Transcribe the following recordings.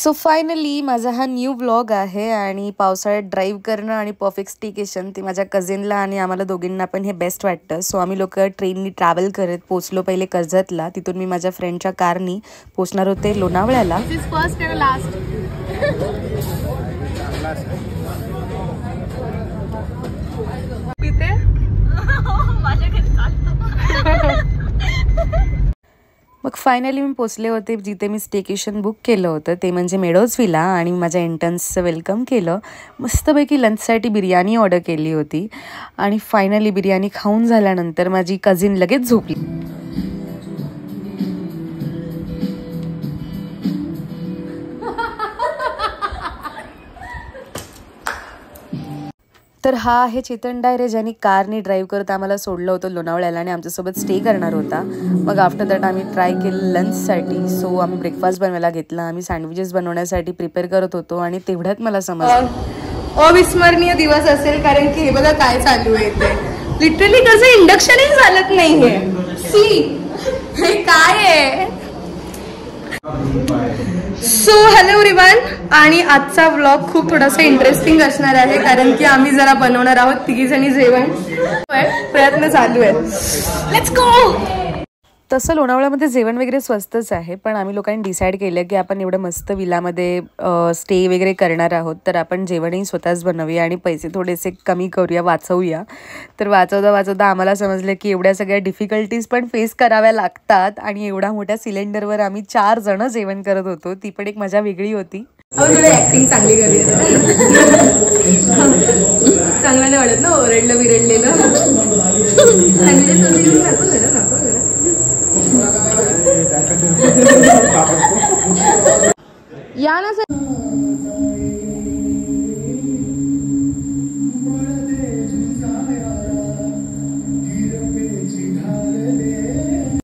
So finally माझा हा new vlog आहे आणि पावसाळ्यात ड्राईव्ह करणं आणि परफेक्ट स्टेकेशन ते माझ्या कझिनला आणि आम्हाला दोघींना पण हे बेस्ट वाटतं. सो आम्ही लोक ट्रेननी ट्रॅव्हल करत पोचलो पहिले कर्जतला. तिथून मी माझ्या फ्रेंडच्या कारनी पोचणार होते लोणावळ्याला. First and last. मग फायनली मी पोचले होते जिथे मी स्टेकेशन बुक केलं होतं, ते म्हणजे मेडोज विला. आणि माझ्या एंट्रन्सचं वेलकम केलं. मस्तपैकी लंचसाठी बिर्याणी ऑर्डर केली होती आणि फायनली बिर्याणी खाऊन झाल्यानंतर माझी कझिन लगेच झोपली. तर हा आहे चेतन डायरे, ज्यांनी कारने ड्राईव्ह करत आम्हाला सोडलं होतं लोणावळ्याला आणि आमच्यासोबत स्टे करणार होता. मग आफ्टर दॅट आम्ही ट्राय केलं लंचसाठी. सो आम्ही ब्रेकफास्ट बनवायला घेतला. आम्ही सँडविचेस बनवण्यासाठी प्रिपेअर करत होतो आणि तेवढ्यात मला समजलं अविस्मरणीय दिवस असेल, कारण की हे बघा काय चालू आहे ते. लिटरली कसं इंडक्शनही चालत नाहीये. सी हे काय आहे. सो हॅलो एव्हरीवन, आणि आजचा व्लॉग खूप थोडासा इंटरेस्टिंग असणार आहे, कारण की आम्ही जरा बनवणार आहोत तिघीजणी जेवण. प्रयत्न चालू आहे. Let's go. तसं लोणावळ्यामध्ये जेवण वगैरे स्वस्तच आहे, पण आम्ही लोकांनी डिसाईड केलं की आपण एवढं मस्त विलामध्ये स्टे वगैरे करणार आहोत, तर आपण जेवणही स्वतःच बनवूया आणि पैसे थोडेसे कमी करूया, वाचवूया. तर वाचवता आम्हाला समजलं की एवढ्या सगळ्या डिफिकल्टीज पण फेस कराव्या लागतात आणि एवढ्या मोठ्या सिलेंडरवर आम्ही 4 जण जेवण करत होतो. ती पण एक मजा वेगळी होती. ऍक्टिंग चांगली केली. चांगलं नाही वाटत ना ओरडलं बिरडलेलं. या ना सर.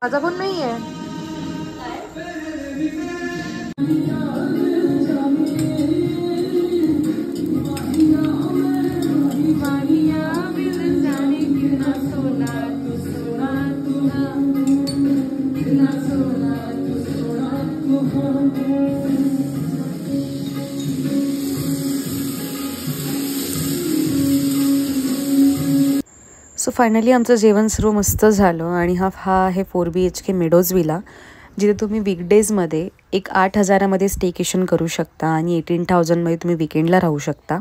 माझा फोन नाही आहे. सो फायनली आमचं जेवण सर्व मस्त झालं आणि हा आहे 4 BHK मेडोज विला, जिथे तुम्ही वीकडेजमध्ये एक 8,000मध्ये स्टेकेशन करू शकता आणि 18,000मध्ये तुम्ही विकेंडला राहू शकता.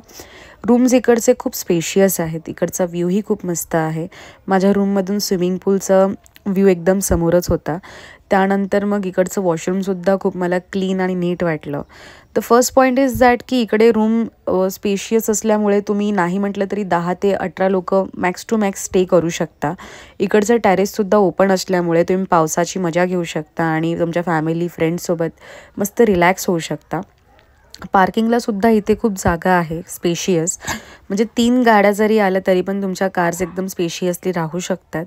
रूम्स इकडचे खूप स्पेशियस आहेत. इकडचा व्ह्यूही खूप मस्त आहे. माझ्या रूममधून स्विमिंग पूलचं व्ह्यू एकदम समोरच होता. त्यानंतर मग इकडचं वॉशरूमसुद्धा खूप मला क्लीन आणि नीट वाटलं. The first point is that की इकडे रूम स्पेशियस असल्यामुळे तुम्ही नाही म्हटलं तरी 10 ते 18 लोक मॅक्स टू मॅक्स स्टे करू शकता. इकडचं टेरेससुद्धा ओपन असल्यामुळे तुम्ही पावसाची मजा घेऊ शकता आणि तुमच्या फॅमिली फ्रेंड्ससोबत मस्त रिलॅक्स होऊ शकता. पार्किंगला सुद्धा इथे खूप जागा आहे, स्पेशियस. म्हणजे 3 गाड्या जरी आल्या तरी पण तुमच्या कार्स एकदम स्पेशियसली राहू शकतात.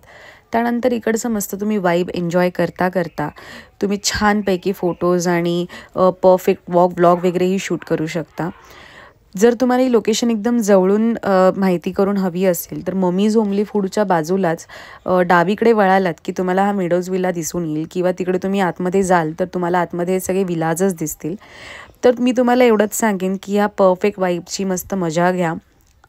त्यानंतर इकडचं मस्त तुम्ही वाईब एन्जॉय करता करता तुम्ही छानपैकी फोटोज आणि परफेक्ट व्लॉग वगैरेही शूट करू शकता. जर तुम्हाला ही लोकेशन एकदम जवळून माहिती करून हवी असेल तर मम्मीज होमली फूडच्या बाजूलाच डावीकडे वळालात की तुम्हाला हा मेडोज विला दिसून येईल, किंवा तिकडे तुम्ही आतमध्ये जाल तर तुम्हाला आतमध्ये सगळे विलाजच दिसतील. तर मी तुम्हाला एवढंच सांगेन की ह्या परफेक्ट वाईबची मस्त मजा घ्या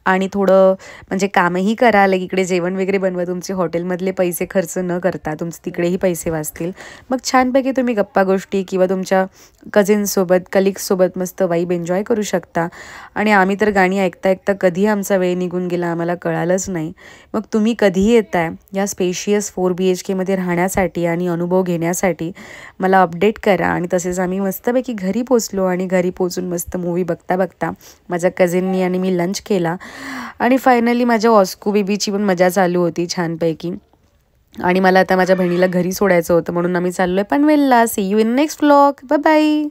आणि थोडं म्हणजे कामही करा. इकडे जेवण वगैरे बनवा. तुमचे हॉटेलमधले पैसे खर्च न करता तुमचे तिकडेही पैसे वाचतील. मग छानपैकी तुम्ही गप्पा गोष्टी किंवा तुमच्या कझिन्ससोबत कलिग्ससोबत मस्त वाईब एन्जॉय करू शकता. आणि आम्ही तर गाणी ऐकता ऐकता कधी आमचा वेळ निघून गेला आम्हाला कळालंच नाही. मग तुम्ही कधीही येताय या स्पेशियस 4 BHKमध्ये राहण्यासाठी आणि अनुभव घेण्यासाठी मला अपडेट करा. आणि तसेच आम्ही मस्तपैकी घरी पोचलो आणि घरी पोचून मस्त मूवी बघता बघता माझ्या कझिननी आणि मी लंच केला. आणि फायनली माझ्या ऑस्कू बेबीची पण मजा चालू होती छानपैकी. आणि मला आता माझ्या बहिणीला घरी सोडायचं होतं म्हणून आम्ही चाललोय पनवेलला. See you in next vlog. Bye bye.